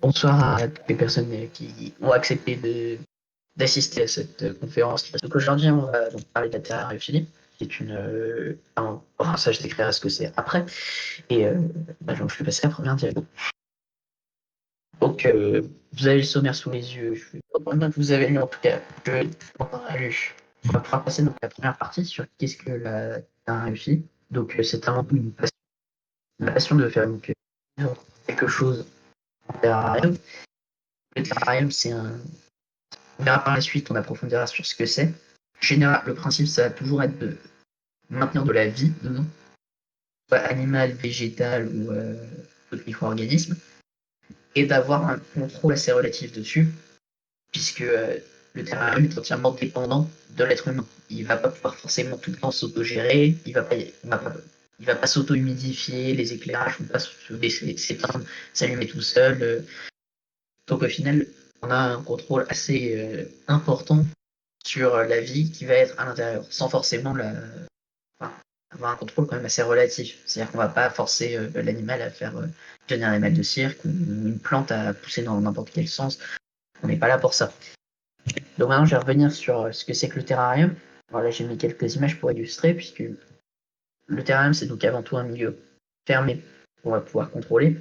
Bonsoir à toutes les personnes qui ont accepté d'assister à cette conférence. Donc aujourd'hui, on va donc parler de la terrariophilie, qui est ça, je décrirai ce que c'est après. Et donc, je vais passer à la première diapo. Donc, vous avez le sommaire sous les yeux. Je suis pas que vous avez lu en tout cas. On va pouvoir passer donc à la première partie sur qu'est-ce que la terrariophilie. Donc, c'est avant tout une passion de faire quelque chose en terrarium. Le terrarium, c'est un On verra par la suite, on approfondira sur ce que c'est. En général, le principe, ça va toujours être de maintenir de la vie dedans, soit animal, végétal ou d'autres micro-organismes, et d'avoir un contrôle assez relatif dessus, puisque le terrarium est entièrement dépendant de l'être humain. Il ne va pas pouvoir forcément tout le temps s'autogérer, il va pas s'auto-humidifier, les éclairages ne vont pas se laisser s'éteindre, s'allumer tout seul. Donc au final, on a un contrôle assez important sur la vie qui va être à l'intérieur, sans forcément enfin, avoir un contrôle quand même assez relatif. C'est-à-dire qu'on ne va pas forcer l'animal à faire devenir un animal de cirque ou une plante à pousser dans n'importe quel sens. On n'est pas là pour ça. Donc maintenant, je vais revenir sur ce que c'est que le terrarium. Voilà, j'ai mis quelques images pour illustrer, puisque le terrarium, c'est donc avant tout un milieu fermé qu'on va pouvoir contrôler.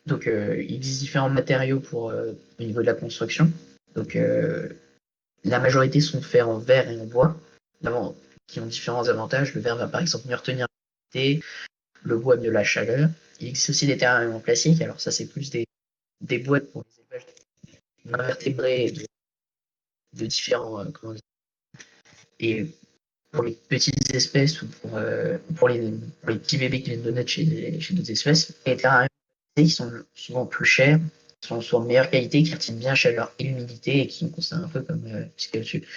Donc, il existe différents matériaux au niveau de la construction. Donc, la majorité sont faits en verre et en bois, qui ont différents avantages. Le verre va par exemple mieux retenir l'humidité, le bois mieux la chaleur. Il existe aussi des terrariums en plastique, alors ça c'est plus des boîtes pour les élevages d'invertébrés de différents. Et pour les petites espèces ou pour les petits bébés qui viennent de naître chez d'autres espèces, les terrariums ils sont souvent plus chers, sont souvent de meilleure qualité, qui retiennent bien chaleur et l'humidité et qui sont considérés un peu comme ce qu'il y a dessus.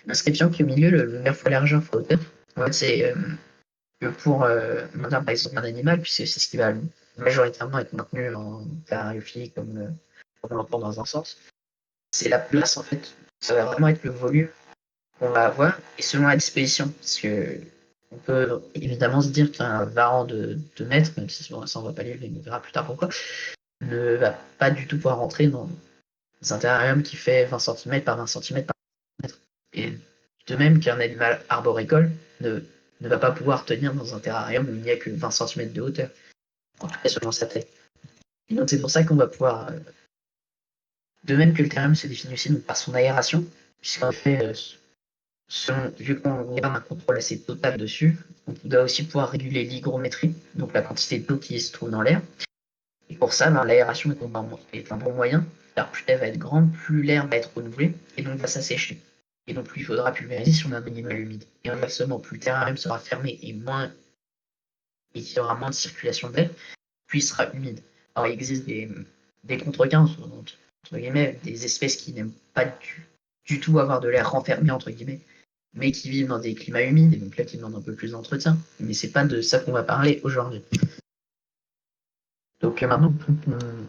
L'inscription qui est au milieu, le vert fois l'argent fois hauteur, en fait, c'est que pour maintenir par exemple un animal, puisque c'est ce qui va majoritairement être maintenu en terrariophilie comme on l'entend dans un sens, c'est la place en fait, ça va vraiment être le volume qu'on va avoir et selon la disposition. Parce que on peut évidemment se dire qu'un varan de 2 mètres, même si bon, ça on va pas lire, mais on verra plus tard pourquoi, ne va pas du tout pouvoir rentrer dans un terrarium qui fait 20 cm par 20 cm par 20 cm. Et de même qu'un animal arboricole ne va pas pouvoir tenir dans un terrarium où il n'y a que 20 cm de hauteur, en tout cas selon sa taille. Et donc c'est pour ça qu'on va pouvoir, de même que le terrarium se définit aussi donc, par son aération, puisqu'en fait, vu qu'on garde un contrôle assez total dessus, on doit aussi pouvoir réguler l'hygrométrie, donc la quantité d'eau qui se trouve dans l'air. Et pour ça, ben, l'aération est un bon moyen, car plus l'air va être grande, plus l'air va être renouvelé, et donc va s'assécher. Et donc plus il faudra pulvériser si on a un animal humide. Et inversement, plus le terrarium sera fermé et qu'il y aura moins de circulation d'air, plus il sera humide. Alors il existe des contre-cas, entre guillemets, des espèces qui n'aiment pas du tout avoir de l'air renfermé, entre guillemets, mais qui vivent dans des climats humides, et donc là qui demandent un peu plus d'entretien. Mais c'est pas de ça qu'on va parler aujourd'hui. Donc maintenant,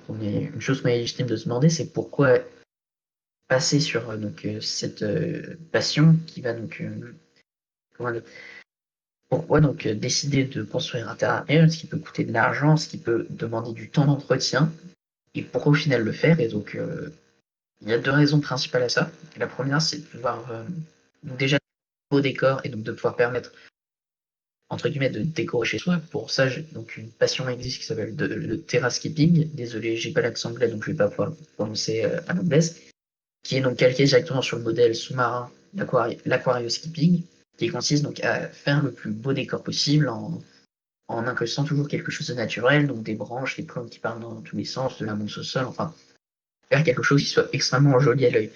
une chose qu'on est légitime de se demander, c'est pourquoi passer sur cette passion qui va comment dire, pourquoi décider de construire un terrarium, ce qui peut coûter de l'argent, ce qui peut demander du temps d'entretien, et pourquoi au final le faire. Et donc il y a deux raisons principales à ça. La première, c'est de pouvoir donc déjà beau décor et donc de pouvoir permettre entre guillemets de décorer chez soi. Pour ça, donc une passion existe qui s'appelle le terraskipping. Désolé, j'ai pas l'accent anglais, donc je vais pas pouvoir le prononcer à l'anglaise, qui est donc calqué directement sur le modèle sous-marin, l'aquarioskipping, qui consiste donc à faire le plus beau décor possible en incrustant toujours quelque chose de naturel, donc des branches, des plantes qui partent dans tous les sens, de la mousse au sol, enfin, faire quelque chose qui soit extrêmement joli à l'œil.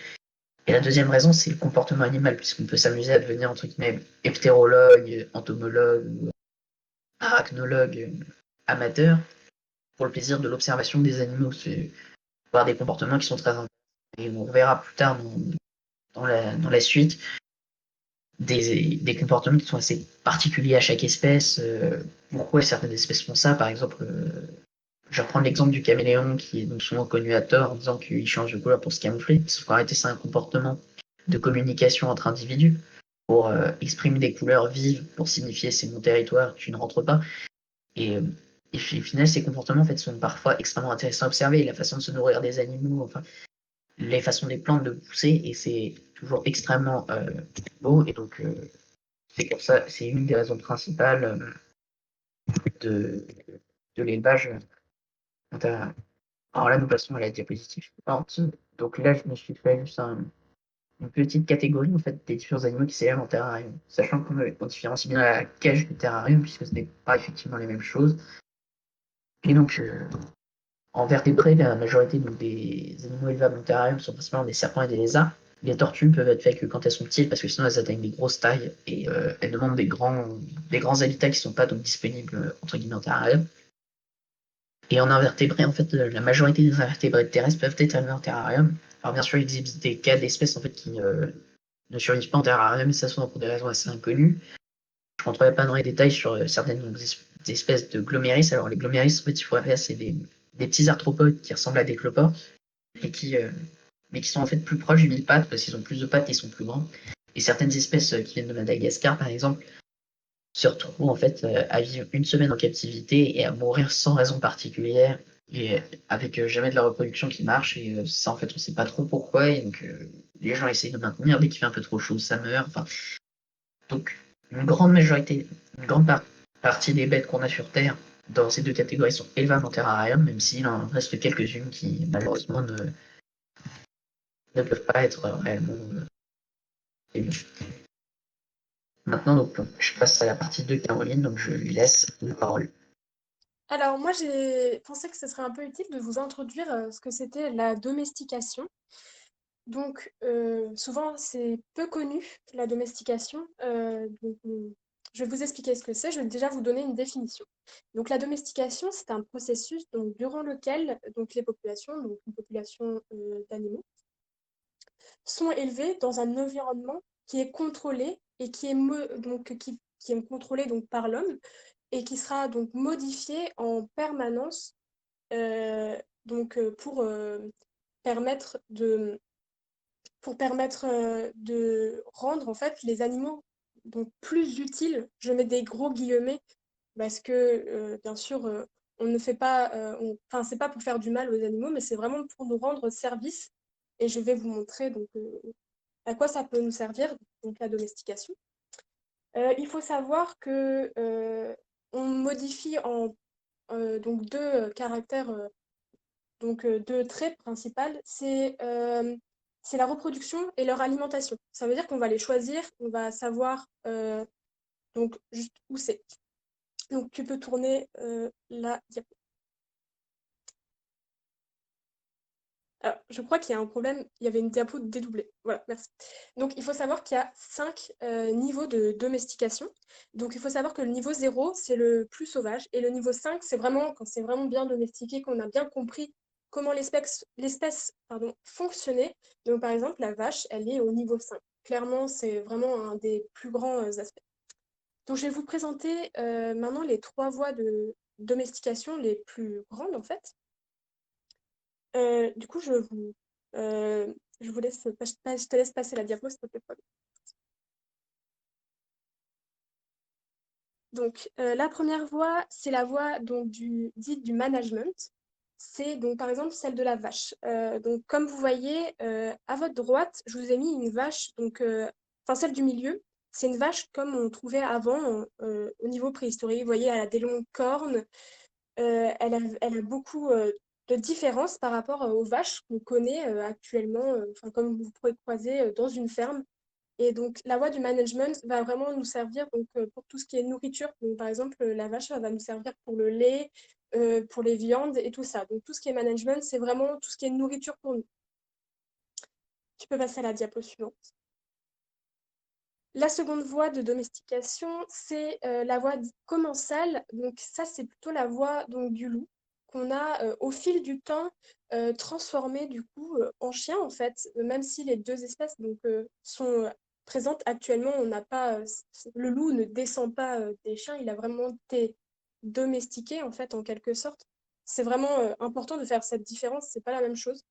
Et la deuxième raison, c'est le comportement animal, puisqu'on peut s'amuser à devenir, entre guillemets, heptérologue, entomologue, ou arachnologue amateur, pour le plaisir de l'observation des animaux. C'est voir des comportements qui sont très intéressants. Et on verra plus tard dans la suite des comportements qui sont assez particuliers à chaque espèce. Pourquoi certaines espèces font ça, par exemple, je vais reprendre l'exemple du caméléon qui est donc souvent connu à tort en disant qu'il change de couleur pour se camoufler. Sauf qu'en réalité, c'est un comportement de communication entre individus pour exprimer des couleurs vives, pour signifier c'est mon territoire, tu ne rentres pas. Et Et puis, au final, ces comportements en fait, sont parfois extrêmement intéressants à observer. La façon de se nourrir des animaux, enfin, les façons des plantes de pousser, et c'est toujours extrêmement beau. Et donc, c'est pour ça, c'est une des raisons principales de, de l'élevage intérieur. Alors là, nous passons à la diapositive suivante. Donc là, je me suis fait juste une petite catégorie en fait, des différents animaux qui s'élèvent en terrarium, sachant qu'on différencie bien la cage du terrarium, puisque ce n'est pas effectivement les mêmes choses. Et donc, en vertébrés, la majorité donc, des animaux élevables en terrarium sont principalement des serpents et des lézards. Les tortues peuvent être faites que quand elles sont petites, parce que sinon elles atteignent des grosses tailles et elles demandent des grands habitats qui ne sont pas donc disponibles entre guillemets en terrarium. Et en invertébrés, en fait, la majorité des invertébrés terrestres peuvent être élevés en terrarium. Alors bien sûr, il existe des cas d'espèces en fait qui ne survivent pas en terrarium, mais ça souvent pour des raisons assez inconnues. Je ne rentrerai pas dans les détails sur certaines espèces de gloméris. Alors les gloméris, en fait, il faut faire, c'est des petits arthropodes qui ressemblent à des cloportes, et mais qui sont en fait plus proches du mille-pattes parce qu'ils ont plus de pattes et ils sont plus grands. Et certaines espèces qui viennent de Madagascar, par exemple, se retrouvent en fait à vivre une semaine en captivité et à mourir sans raison particulière et avec jamais de la reproduction qui marche. Et ça, en fait, on ne sait pas trop pourquoi. Et donc, les gens essayent de maintenir. Dès qu'il fait un peu trop chaud, ça meurt. Enfin, donc, une grande majorité, une grande partie des bêtes qu'on a sur Terre dans ces deux catégories sont élevables en terrarium, même s'il en reste quelques-unes qui, malheureusement, ne peuvent pas être réellement élevées. Maintenant, donc, je passe à la partie de Caroline, donc je lui laisse la parole. Alors moi j'ai pensé que ce serait un peu utile de vous introduire ce que c'était la domestication. Donc souvent c'est peu connu la domestication. Je vais vous expliquer ce que c'est. Je vais déjà vous donner une définition. Donc la domestication c'est un processus donc, durant lequel donc, les populations, donc une population d'animaux, sont élevées dans un environnement qui est contrôlé et qui est contrôlé donc, par l'homme et qui sera donc modifié en permanence pour permettre de rendre en fait les animaux donc plus utiles. Je mets des gros guillemets parce que bien sûr on ne fait pas, enfin c'est pas pour faire du mal aux animaux, mais c'est vraiment pour nous rendre service. Et je vais vous montrer donc à quoi ça peut nous servir donc la domestication. Il faut savoir que on modifie en donc deux caractères donc deux traits principaux, c'est la reproduction et leur alimentation. Ça veut dire qu'on va les choisir, on va savoir donc juste où c'est. Donc tu peux tourner la diapo. Alors, je crois qu'il y a un problème, il y avait une diapo dédoublée. Voilà, merci. Donc, il faut savoir qu'il y a 5 niveaux de domestication. Donc, il faut savoir que le niveau 0, c'est le plus sauvage. Et le niveau 5, c'est vraiment quand c'est vraiment bien domestiqué, qu'on a bien compris comment l'espèce fonctionnait. Donc, par exemple, la vache, elle est au niveau 5. Clairement, c'est vraiment un des plus grands aspects. Donc, je vais vous présenter maintenant les 3 voies de domestication les plus grandes, en fait. Du coup, euh, je vous laisse, je te laisse passer la diapo, s'il te plaît, Paul. Donc, la première voie, c'est la voie donc, dite du management. C'est donc, par exemple, celle de la vache. Donc, comme vous voyez, à votre droite, je vous ai mis une vache, donc, enfin, celle du milieu. C'est une vache comme on trouvait avant au niveau préhistorique. Vous voyez, elle a des longues cornes, elle a beaucoup de différences par rapport aux vaches qu'on connaît actuellement, enfin, comme vous pourrez croiser dans une ferme. Et donc, la voie du management va vraiment nous servir donc, pour tout ce qui est nourriture. Donc, par exemple, la vache, elle va nous servir pour le lait, pour les viandes et tout ça. Donc, tout ce qui est management, c'est vraiment tout ce qui est nourriture pour nous. Tu peux passer à la diapo suivante. La seconde voie de domestication, c'est la voie dite commensale. Donc ça, c'est plutôt la voie donc, du loup qu'on a au fil du temps transformé du coup en chien en fait. Même si les deux espèces donc, sont présentes actuellement, on n'a pas le loup ne descend pas des chiens, il a vraiment été domestiqué en fait en quelque sorte. C'est vraiment important de faire cette différence, c'est pas la même chose.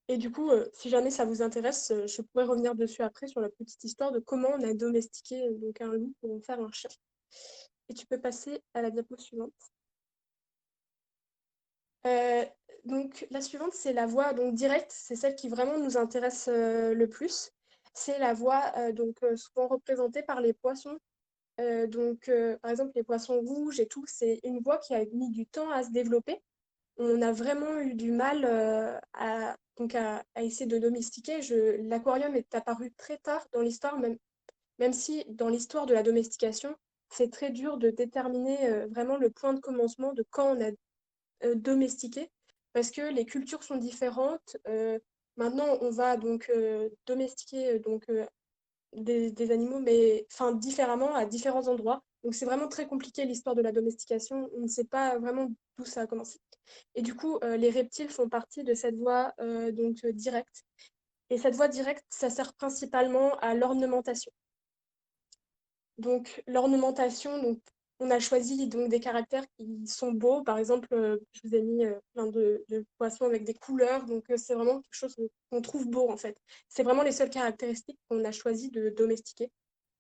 Et du coup, si jamais ça vous intéresse, je pourrais revenir dessus après sur la petite histoire de comment on a domestiqué donc un loup pour en faire un chien. Et tu peux passer à la diapo suivante. Euh, donc la suivante, c'est la voie donc directe, c'est celle qui vraiment nous intéresse le plus. C'est la voie souvent représentée par les poissons. Par exemple, les poissons rouges et tout, c'est une voie qui a mis du temps à se développer. On a vraiment eu du mal à essayer de domestiquer. L'aquarium est apparu très tard dans l'histoire, même si dans l'histoire de la domestication, c'est très dur de déterminer vraiment le point de commencement de quand on a domestiqué, parce que les cultures sont différentes. Maintenant, on va domestiquer des animaux, mais enfin différemment à différents endroits. Donc c'est vraiment très compliqué l'histoire de la domestication. On ne sait pas vraiment d'où ça a commencé. Et du coup, les reptiles font partie de cette voie directe. Et cette voie directe, ça sert principalement à l'ornementation. Donc l'ornementation, on a choisi donc des caractères qui sont beaux. Par exemple, je vous ai mis plein de poissons avec des couleurs. C'est vraiment quelque chose qu'on trouve beau en fait. C'est vraiment les seules caractéristiques qu'on a choisi de domestiquer.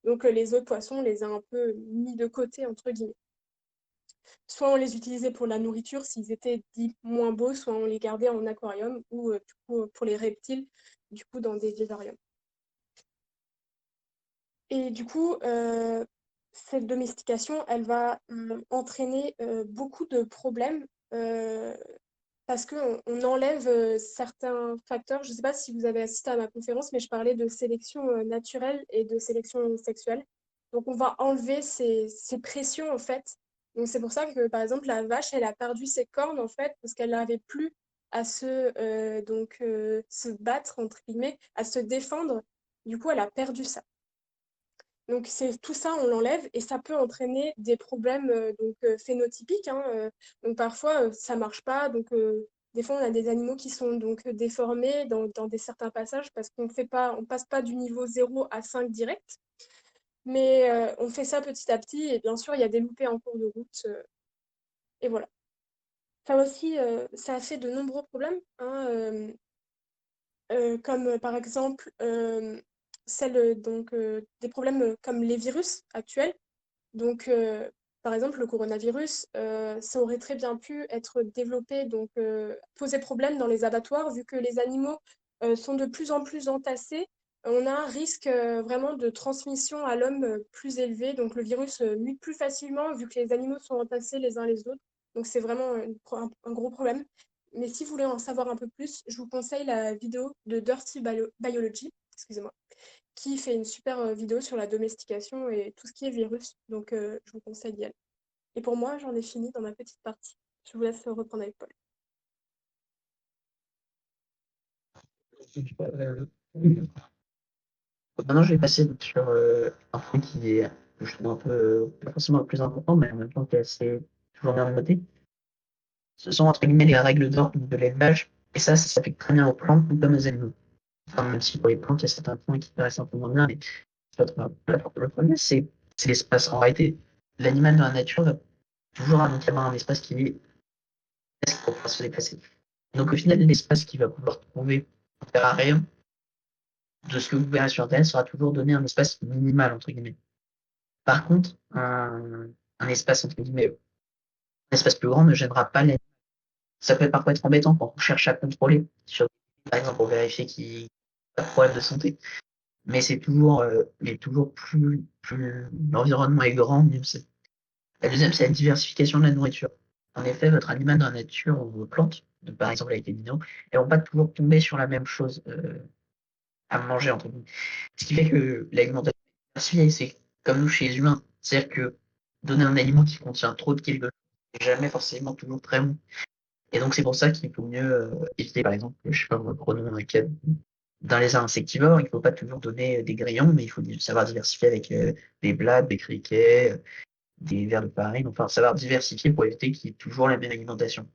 Les autres poissons, on les a un peu mis de côté, entre guillemets. Soit on les utilisait pour la nourriture s'ils étaient dits moins beaux, soit on les gardait en aquarium ou du coup pour les reptiles, du coup dans des vivariums. Et du coup, cette domestication, elle va entraîner beaucoup de problèmes euh, parce qu'on enlève certains facteurs. Je ne sais pas si vous avez assisté à ma conférence, mais je parlais de sélection naturelle et de sélection sexuelle. Donc, on va enlever ces pressions, en fait. Donc, c'est pour ça que, par exemple, la vache, elle a perdu ses cornes, en fait, parce qu'elle n'avait plus à se battre, entre guillemets, à se défendre. Du coup, elle a perdu ça. Donc c'est tout ça, on l'enlève et ça peut entraîner des problèmes phénotypiques, hein, donc parfois ça marche pas. Des fois on a des animaux qui sont déformés dans des certains passages parce on passe pas du niveau 0 à 5 direct, mais on fait ça petit à petit et bien sûr il y a des loupés en cours de route et voilà. Ça aussi, ça a fait de nombreux problèmes, hein, comme par exemple des problèmes comme les virus actuels. Donc, par exemple, le coronavirus, ça aurait très bien pu être développé, poser problème dans les abattoirs, vu que les animaux sont de plus en plus entassés. On a un risque vraiment de transmission à l'homme plus élevé. Donc, le virus mute plus facilement, vu que les animaux sont entassés les uns les autres. Donc, c'est vraiment un gros problème. Mais si vous voulez en savoir un peu plus, je vous conseille la vidéo de Biology, excusez-moi, qui fait une super vidéo sur la domestication et tout ce qui est virus. Je vous conseille d'y aller. Et pour moi, j'en ai fini dans ma petite partie. Je vous laisse reprendre avec Paul. Maintenant, je vais passer sur un point qui est, je trouve, un peu, pas forcément le plus important, mais en même temps qui est assez toujours bien noté. Ce sont entre guillemets les règles d'or de l'élevage, et ça s'applique très bien aux plantes comme aux animaux. Enfin, même si pour les plantes, il y a certains points qui paraissent un peu moins bien, mais le premier, c'est l'espace. En réalité, l'animal dans la nature va toujours avoir un espace qui est pour pouvoir se déplacer. Donc, au final, l'espace qu'il va pouvoir trouver pour faire un rayon de ce que vous verrez sur Internet sera toujours donné un espace minimal, entre guillemets. Par contre, un espace, entre guillemets, un espace plus grand ne gênera pas l'animal. Ça peut parfois être embêtant quand on cherche à contrôler, par exemple, pour vérifier qu'il n'y a pas de problème de santé. Mais il est toujours plus l'environnement est grand, mieux c'est. La deuxième, c'est la diversification de la nourriture. En effet, votre animal dans la nature ou vos plantes, par exemple avec les minéraux, elles vont pas toujours tomber sur la même chose à manger, entre guillemets. Ce qui fait que l'alimentation diversifiée, c'est comme nous chez les humains. C'est-à-dire que donner un aliment qui contient trop de quelque chose n'est jamais forcément toujours très bon. Et donc, c'est pour ça qu'il faut mieux éviter, par exemple, je sais pas, prenons un cas dans les insectivores, il ne faut pas toujours donner des grillons, mais il faut savoir diversifier avec des blattes, des criquets, des vers de farine, enfin, savoir diversifier pour éviter qu'il y ait toujours la même alimentation.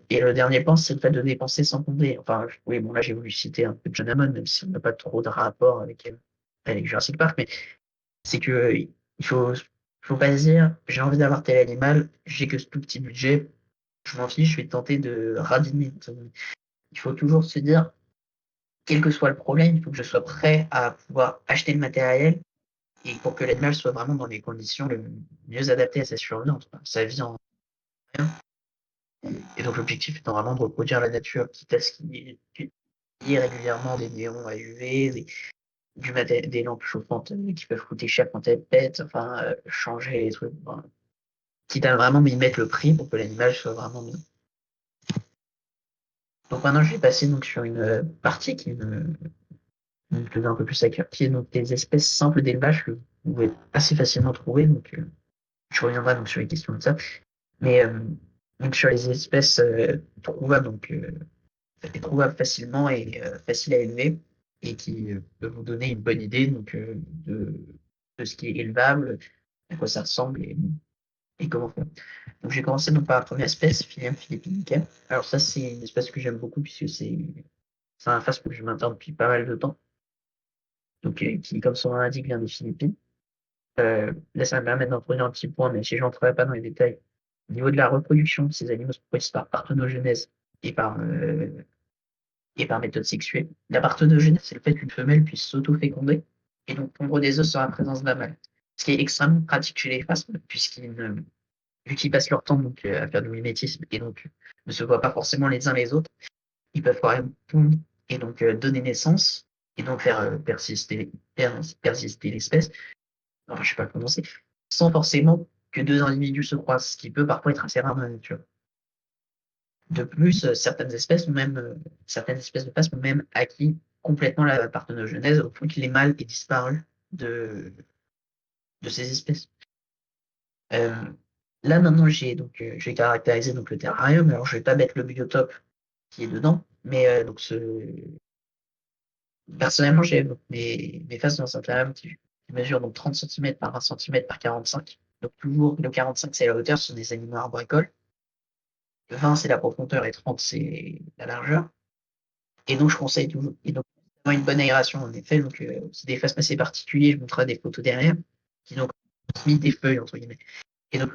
Et le dernier point, c'est le fait de dépenser sans compter. Enfin, oui, bon, là, j'ai voulu citer un peu John Hammond, même si on n'a pas trop de rapport avec Jurassic Park, mais c'est que il faut pas se dire, j'ai envie d'avoir tel animal, j'ai que ce tout petit budget, je m'en fiche, je vais tenter de radiner. Il faut toujours se dire, quel que soit le problème, il faut que je sois prêt à pouvoir acheter le matériel et pour que l'animal soit vraiment dans les conditions le mieux adaptées à sa survie, sa vie en rien. Et donc l'objectif étant vraiment de reproduire la nature, quitte à ce qu'il y ait régulièrement des néons à UV, des lampes chauffantes qui peuvent coûter cher quand elles pètent, enfin changer les trucs. Enfin, quitte à vraiment y mettre le prix pour que l'animal soit vraiment bien. Donc maintenant je vais passer donc sur une partie qui me tenait un peu plus à cœur, qui est donc les espèces simples d'élevage que vous pouvez assez facilement trouver. Donc je reviendrai donc sur les questions de ça. Mais donc sur les espèces trouvables, trouvables facilement et faciles à élever et qui peuvent vous donner une bonne idée donc, de ce qui est élevable, à quoi ça ressemble et comment faire. Donc j'ai commencé donc par la première espèce, Philium philippinicum. Alors ça c'est une espèce que j'aime beaucoup puisque c'est un phasme que je maintiens depuis pas mal de temps. Donc qui, comme son nom l'indique, vient des Philippines. Là ça va me permettre d'en produire un petit point, mais si je n'entrerai pas dans les détails. Au niveau de la reproduction, ces animaux se produisent par parthenogenèse et par méthode sexuelle. La parthenogenèse, c'est le fait qu'une femelle puisse s'auto-féconder et donc pondre des œufs sans la présence d'un mâle. Ce qui est extrêmement pratique chez les phasmes, vu qu'ils passent leur temps donc, à faire du mimétisme et donc ne se voient pas forcément les uns les autres, ils peuvent quand même pondre et donc donner naissance et donc faire persister l'espèce, enfin je sais pas le prononcer, sans forcément que deux individus se croisent, ce qui peut parfois être assez rare dans la nature. De plus, certaines espèces de phasmes ont même acquis complètement la parthenogenèse au point que les mâles aient disparu de, de ces espèces. Euh, Là maintenant j'ai caractérisé donc le terrarium. Alors je vais pas mettre le biotope qui est dedans, mais personnellement j'ai donc mes phases dans un terrarium qui mesure donc 30 cm par 20 cm par 45. Donc toujours le 45 c'est la hauteur, ce sont des animaux arboricoles. Le 20 c'est la profondeur et 30 c'est la largeur. Et donc, je conseille toujours et donc, une bonne aération, en effet. Donc, c'est des phases assez particuliers. Je montrerai des photos derrière qui donc imitent des feuilles, entre guillemets. Et donc,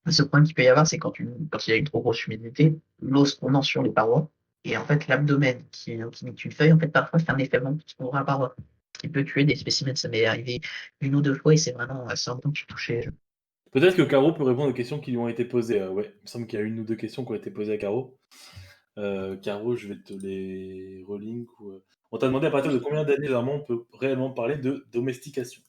ce problème qu'il peut y avoir, c'est quand il y a une trop grosse humidité, l'eau se condense sur les parois. Et en fait, l'abdomen qui imite une feuille, en fait, parfois, fait un effet vent qui ouvre la paroi. Ce qui peut tuer des spécimens. Ça m'est arrivé une ou deux fois et c'est vraiment assez important que je touchais. Peut-être que Caro peut répondre aux questions qui lui ont été posées. Ouais, il me semble qu'il y a une ou deux questions qui ont été posées à Caro. Caro, je vais te les relink. On t'a demandé à partir de Oui. combien d'années, généralement, on peut réellement parler de domestication.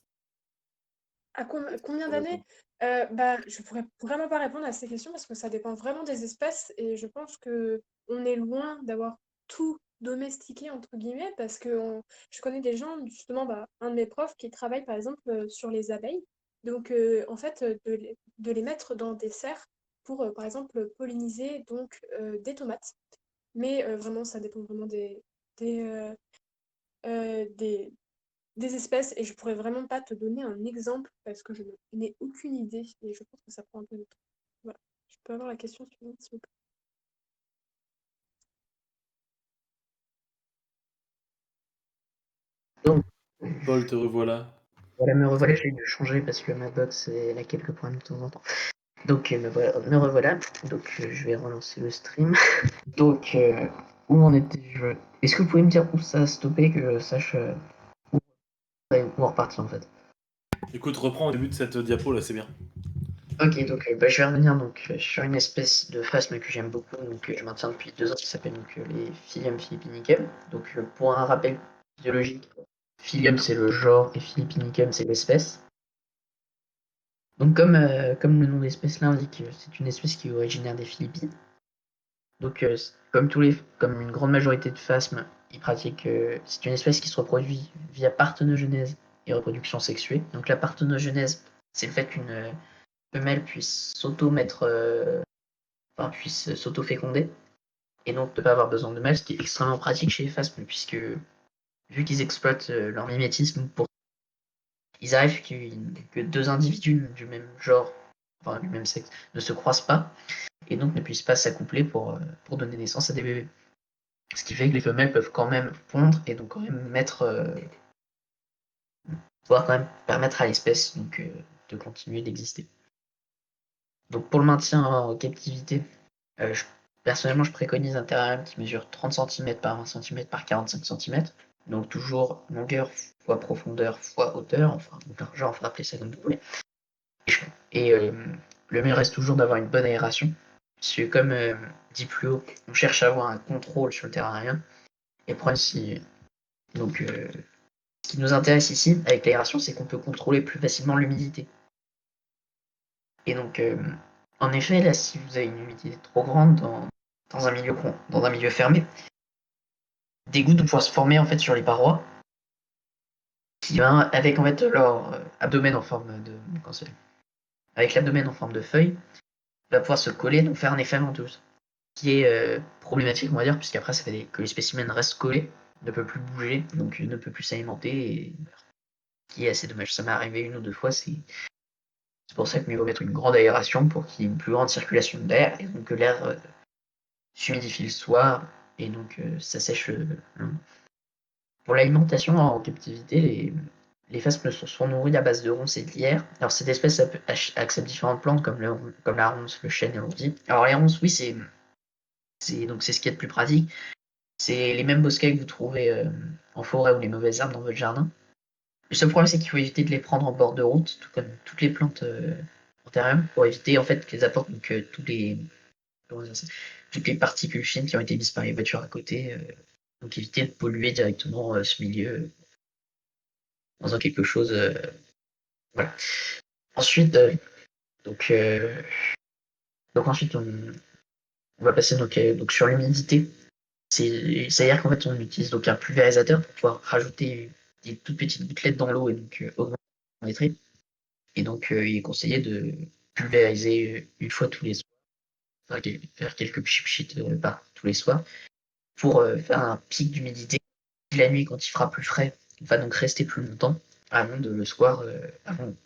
Combien d'années? Je pourrais vraiment pas répondre à ces questions parce que ça dépend vraiment des espèces et je pense que on est loin d'avoir tout domestiqué entre guillemets parce que je connais des gens, justement, un de mes profs qui travaille par exemple sur les abeilles. Donc en fait de les mettre dans des serres pour par exemple polliniser donc des tomates. Mais vraiment ça dépend vraiment des, euh, euh, des, des espèces et je pourrais vraiment pas te donner un exemple parce que je n'ai aucune idée et je pense que ça prend un peu de temps. Voilà. Je peux avoir la question suivante, s'il vous plaît. Donc, Paul, te revoilà. voilà, me revoilà, j'ai dû changer parce que ma box, elle a quelques problèmes de temps en temps. Donc, me revoilà. Donc, je vais relancer le stream. Donc, où en étais-je? Est-ce que vous pouvez me dire où ça a stoppé, que je sache où on repartit en fait? Écoute, reprends au début de cette diapo, là, c'est bien. Ok, donc je vais revenir donc, sur une espèce de phasme que j'aime beaucoup, donc je maintiens depuis 2 ans, qui s'appelle donc les Philium philippinicum. Donc pour un rappel biologique, Philium c'est le genre et Philippinicum c'est l'espèce. Donc comme le nom de l'espèce l'indique, c'est une espèce qui est originaire des Philippines. Donc, comme une grande majorité de phasmes, c'est une espèce qui se reproduit via parthenogenèse et reproduction sexuée. Donc, la parthenogenèse, c'est le fait qu'une femelle puisse puisse s'auto-féconder et donc ne pas avoir besoin de mâle, ce qui est extrêmement pratique chez les phasmes, puisque vu qu'ils exploitent leur mimétisme, ils arrivent que deux individus du même genre, enfin du même sexe, ne se croisent pas et donc ne puissent pas s'accoupler pour donner naissance à des bébés. Ce qui fait que les femelles peuvent quand même pondre et donc quand même pouvoir quand même permettre à l'espèce de continuer d'exister. Donc pour le maintien en captivité, euh, je- personnellement je préconise un terrarium qui mesure 30 cm par 20 cm par 45 cm. Donc toujours longueur fois profondeur fois hauteur, enfin largeur, on fera appeler ça comme vous voulez. Et le mieux reste toujours d'avoir une bonne aération, Parce que comme dit plus haut, on cherche à avoir un contrôle sur le terrain. Et le problème, donc, ce qui nous intéresse ici, avec l'aération, c'est qu'on peut contrôler plus facilement l'humidité. Et donc, en effet, là, si vous avez une humidité trop grande dans un milieu fermé, des gouttes vont pouvoir se former en fait sur les parois, avec en fait leur abdomen en forme de, avec l'abdomen en forme de feuille, va pouvoir se coller, donc faire un effet ventouse, qui est problématique, on va dire, puisqu'après ça fait que les spécimens restent collés, ne peut plus bouger, donc ne peut plus s'alimenter, et qui est assez dommage. Ça m'est arrivé une ou deux fois, c'est pour ça qu'il mieux vaut mettre une grande aération pour qu'il y ait une plus grande circulation d'air, et donc que l'air s'humidifie le soir, et donc ça sèche le. Pour l'alimentation en captivité, les phasmes sont nourris à base de ronces et de lierre. Alors cette espèce accepte différentes plantes comme la ronce, le chêne et l'ortie. Alors les ronces, oui, c'est ce qui est le plus pratique. C'est les mêmes bosquets que vous trouvez en forêt ou les mauvaises herbes dans votre jardin. Le seul problème, c'est qu'il faut éviter de les prendre en bord de route, tout comme toutes les plantes en terrain, pour éviter en fait qu'elles apportent donc, toutes les particules fines qui ont été mises par les voitures à côté. Donc éviter de polluer directement ce milieu en faisant quelque chose. Voilà. Ensuite, donc, euh, donc ensuite on va passer donc sur l'humidité. C'est-à-dire qu'en fait on utilise donc un pulvérisateur pour pouvoir rajouter des toutes petites gouttelettes dans l'eau et donc augmenter la volumétrie. Et donc il est conseillé de pulvériser une fois tous les soirs, faire quelques pchit par tous les soirs pour faire un pic d'humidité. La nuit, quand il fera plus frais, il va donc rester plus longtemps avant de le soir,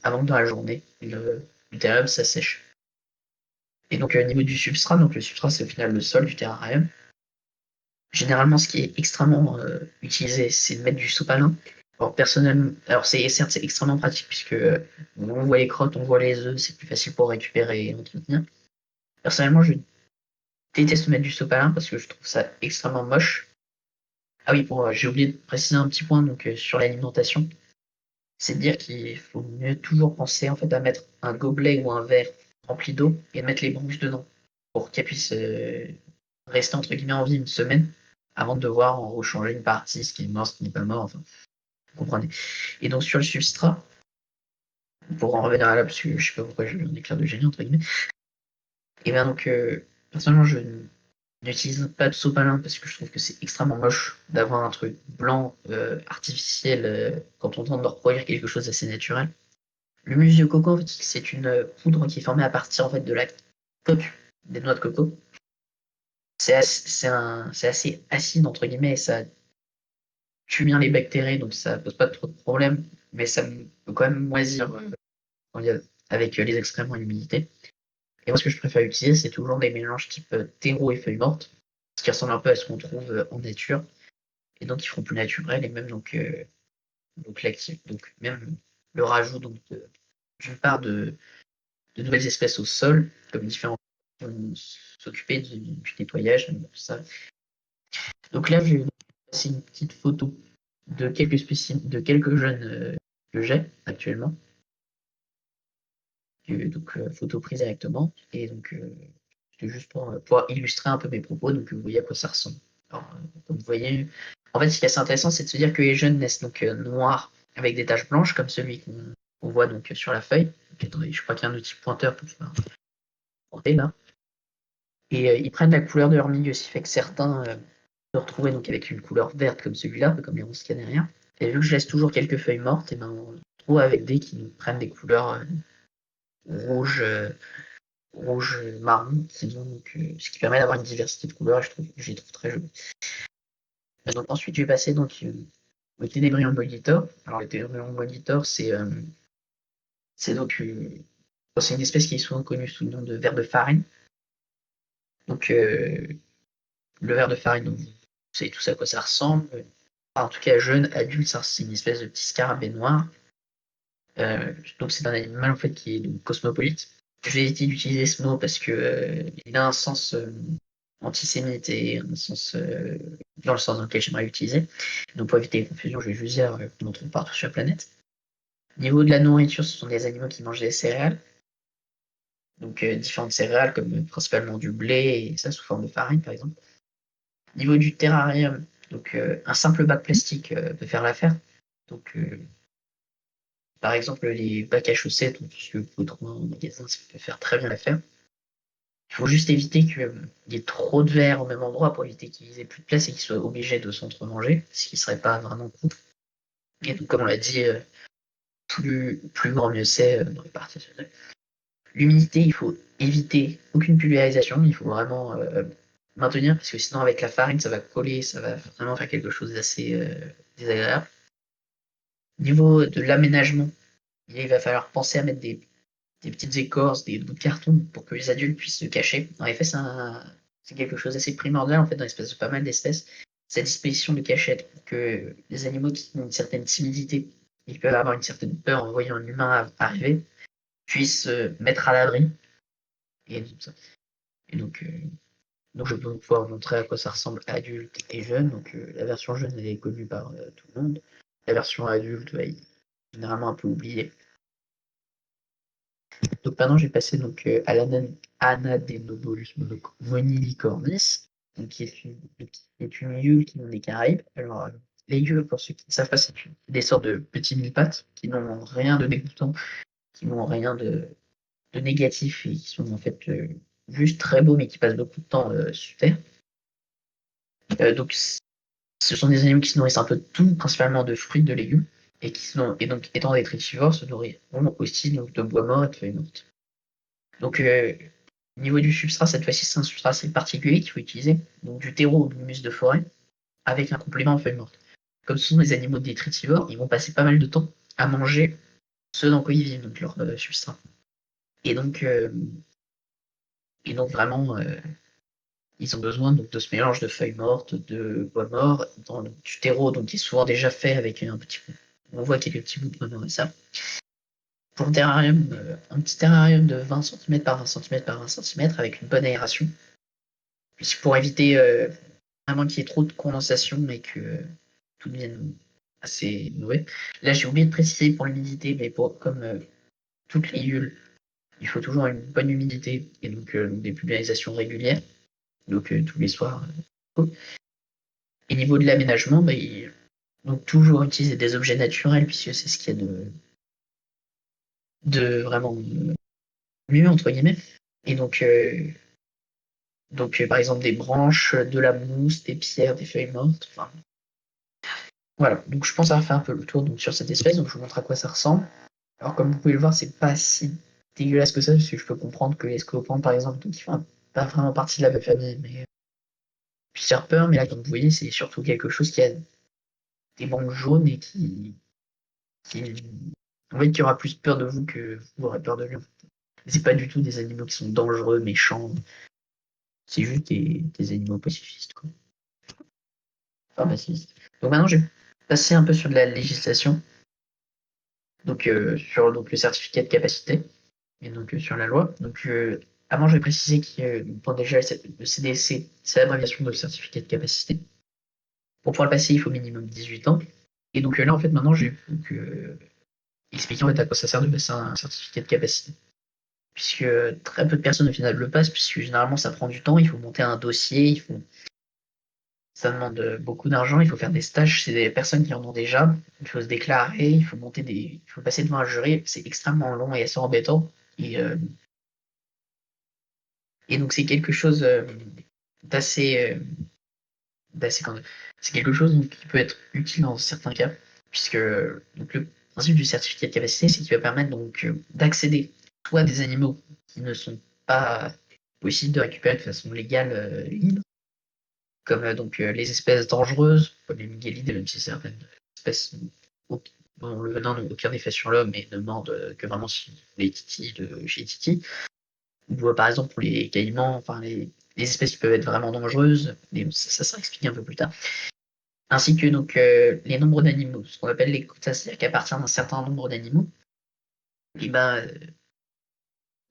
avant que dans la journée, le terrarium s'assèche. Et donc au niveau du substrat, donc le substrat c'est au final le sol du terrarium. Généralement, ce qui est extrêmement utilisé, c'est de mettre du sopalin. Alors personnellement, alors certes c'est extrêmement pratique puisque on voit les crottes, on voit les œufs, c'est plus facile pour récupérer et entretenir. Personnellement, je déteste mettre du sopalin parce que je trouve ça extrêmement moche. Ah oui, j'ai oublié de préciser un petit point donc sur l'alimentation. C'est de dire qu'il faut mieux toujours penser en fait à mettre un gobelet ou un verre rempli d'eau et de mettre les branches dedans pour qu'elles puissent rester entre guillemets en vie une semaine avant de devoir en rechanger une partie, ce qui est mort, ce qui n'est pas mort, enfin, vous comprenez. Et donc sur le substrat, pour en revenir à là, parce que je sais pas pourquoi j'ai eu un éclair de génie entre guillemets, et bien donc personnellement je n'utilise pas de sopalin parce que je trouve que c'est extrêmement moche d'avoir un truc blanc artificiel quand on tente de reproduire quelque chose d'assez naturel. Le musc de coco, en fait, c'est une poudre qui est formée à partir en fait, de la coque des noix de coco. C'est assez acide, entre guillemets, et ça tue bien les bactéries, donc ça pose pas trop de problèmes, mais ça peut quand même moisir avec les excréments et l'humidité. Et moi, ce que je préfère utiliser, c'est toujours des mélanges type terreau et feuilles mortes, ce qui ressemble un peu à ce qu'on trouve en nature, et donc ils feront plus naturel, et même donc l'actif, donc même le rajout donc d'une part de nouvelles espèces au sol, comme différents qui vont s'occuper du nettoyage, tout ça. Donc là, je vais vous passer une petite photo de quelques jeunes que j'ai actuellement. Donc photo prise directement. Et donc c'est juste pour pouvoir illustrer un peu mes propos, donc vous voyez à quoi ça ressemble. Alors, comme vous voyez, en fait, ce qui est assez intéressant, c'est de se dire que les jeunes naissent donc noirs avec des taches blanches, comme celui qu'on voit donc sur la feuille. Donc, attendez, je crois qu'il y a un outil pointeur pour pouvoir porter là. Et ils prennent la couleur de leur milieu, ce qui fait que certains se retrouver donc avec une couleur verte comme celui-là, comme les ronces canariens. Et vu que je laisse toujours quelques feuilles mortes, et ben on se retrouve avec des qui nous prennent des couleurs rouge, rouge, marron, ce qui permet d'avoir une diversité de couleurs, je les trouve très jolies. Donc ensuite, je vais passer donc au Ténébrion molitor. Alors le Ténébrion molitor, c'est donc c'est une espèce qui est souvent connue sous le nom de ver de farine. Donc le ver de farine, donc, vous savez tous à quoi ça ressemble. En tout cas, jeune, adulte, c'est une espèce de petit scarabée noir. Donc c'est un animal en fait qui est donc, cosmopolite. Je vais éviter d'utiliser ce mot parce que il a un sens antisémite et un sens dans le sens dans lequel j'aimerais l'utiliser. Donc pour éviter les confusions, je vais juste dire qu'on en trouve partout sur la planète. Au niveau de la nourriture, ce sont des animaux qui mangent des céréales. donc différentes céréales comme principalement du blé et ça sous forme de farine par exemple. Au niveau du terrarium, donc un simple bac plastique peut faire l'affaire. Donc par exemple les bacs à chaussettes ou tout ce que vous pouvez trouver en magasin, ça peut faire très bien l'affaire. Il faut juste éviter qu'il y ait trop de verre au même endroit pour éviter qu'ils aient plus de place et qu'ils soient obligés de s'entre-manger, ce qui serait pas vraiment cool. Et donc comme on l'a dit, plus grand mieux c'est dans les parties. L'humidité, il faut éviter aucune pulvérisation, il faut vraiment maintenir, parce que sinon avec la farine, ça va coller, ça va vraiment faire quelque chose d'assez désagréable. Au niveau de l'aménagement, il va falloir penser à mettre des petites écorces, des bouts de carton pour que les adultes puissent se cacher. En effet, c'est quelque chose d'assez primordial en fait dans l'espèce de pas mal d'espèces, cette disposition de cachette pour que les animaux qui ont une certaine timidité, ils peuvent avoir une certaine peur en voyant un humain arriver, puissent se mettre à l'abri et tout ça. Et donc je peux vous pouvoir montrer à quoi ça ressemble adulte et jeune. Donc la version jeune elle est connue par tout le monde. La version adulte elle est généralement un peu oubliée. Donc maintenant j'ai passé donc à l'Anadenobulus monilicornis, donc qui est une gueule qui vient des Caraïbes. Alors les gueules, pour ceux qui ne savent pas, c'est des sortes de petits mille-pattes qui n'ont rien de dégoûtant, qui n'ont rien de négatif et qui sont en fait juste très beaux mais qui passent beaucoup de temps sous terre. Donc ce sont des animaux qui se nourrissent un peu de tout, principalement de fruits, de légumes, et donc étant des trétivores, se nourriront aussi donc, de bois mort et de feuilles mortes. Donc au niveau du substrat, cette fois-ci c'est un substrat assez particulier qu'il faut utiliser, donc du terreau ou de l'humus de forêt, avec un complément en feuilles mortes. Comme ce sont des animaux détritivores, ils vont passer pas mal de temps à manger ce dans quoi ils vivent, donc leur substrat. Et donc, vraiment, ils ont besoin donc, de ce mélange de feuilles mortes, de bois mort, du terreau, donc qui est souvent déjà fait avec un petit peu. On voit quelques petits bouts de bois mort et ça. Pour le terrarium, un petit terrarium de 20 cm par 20 cm par 20 cm avec une bonne aération. Pour éviter vraiment qu'il y ait trop de condensation et que tout devienne assez mauvais. Là, j'ai oublié de préciser pour l'humidité, mais comme toutes les hules, il faut toujours une bonne humidité et donc des pulvérisations régulières, donc tous les soirs. Et niveau de l'aménagement, donc toujours utiliser des objets naturels puisque c'est ce qu'il y a de vraiment mieux entre guillemets. Et donc par exemple des branches, de la mousse, des pierres, des feuilles mortes. Enfin, voilà. Donc je pense avoir fait un peu le tour donc, sur cette espèce. Donc je vous montre à quoi ça ressemble. Alors comme vous pouvez le voir, c'est pas si dégueulasse que ça parce que je peux comprendre que les scopoentes par exemple, donc, qui font pas vraiment partie de la même famille, mais puis faire peur. Mais là, comme vous voyez, c'est surtout quelque chose qui a des bandes jaunes et qui en fait, qui aura plus peur de vous que vous aurez peur de lui. C'est pas du tout des animaux qui sont dangereux, méchants. C'est juste des animaux pacifistes, quoi. Enfin, pacifistes. Donc maintenant, je vais passer un peu sur de la législation. Donc, sur donc, le certificat de capacité. Et donc, sur la loi. Donc, avant, je vais préciser que bon, déjà, le CDC, c'est l'abréviation de certificat de capacité. Pour pouvoir le passer, il faut minimum 18 ans. Et donc, là, en fait, maintenant, je vais expliquer en fait, à quoi ça sert de passer un certificat de capacité. Puisque très peu de personnes au final le passent, puisque généralement ça prend du temps, il faut monter un dossier, ça demande beaucoup d'argent, il faut faire des stages chez des personnes qui en ont déjà, il faut se déclarer, il faut passer devant un jury, c'est extrêmement long et assez embêtant. Et donc c'est quelque chose d'assez, c'est quelque chose donc, qui peut être utile dans certains cas, puisque donc, le principe du certificat de capacité, c'est qu'il va permettre donc d'accéder soit à des animaux qui ne sont pas possibles de récupérer de façon légale libre, comme donc les espèces dangereuses, comme les miguelides, même si certaines espèces dont le venin n'a aucun effet sur l'homme et ne mordent que vraiment si les titis de chez Titi. Ou par exemple pour les caïmans, enfin les espèces qui peuvent être vraiment dangereuses, mais ça sera expliqué un peu plus tard. Ainsi que donc les nombres d'animaux, ce qu'on appelle les quotas, c'est-à-dire qu'à partir d'un certain nombre d'animaux, et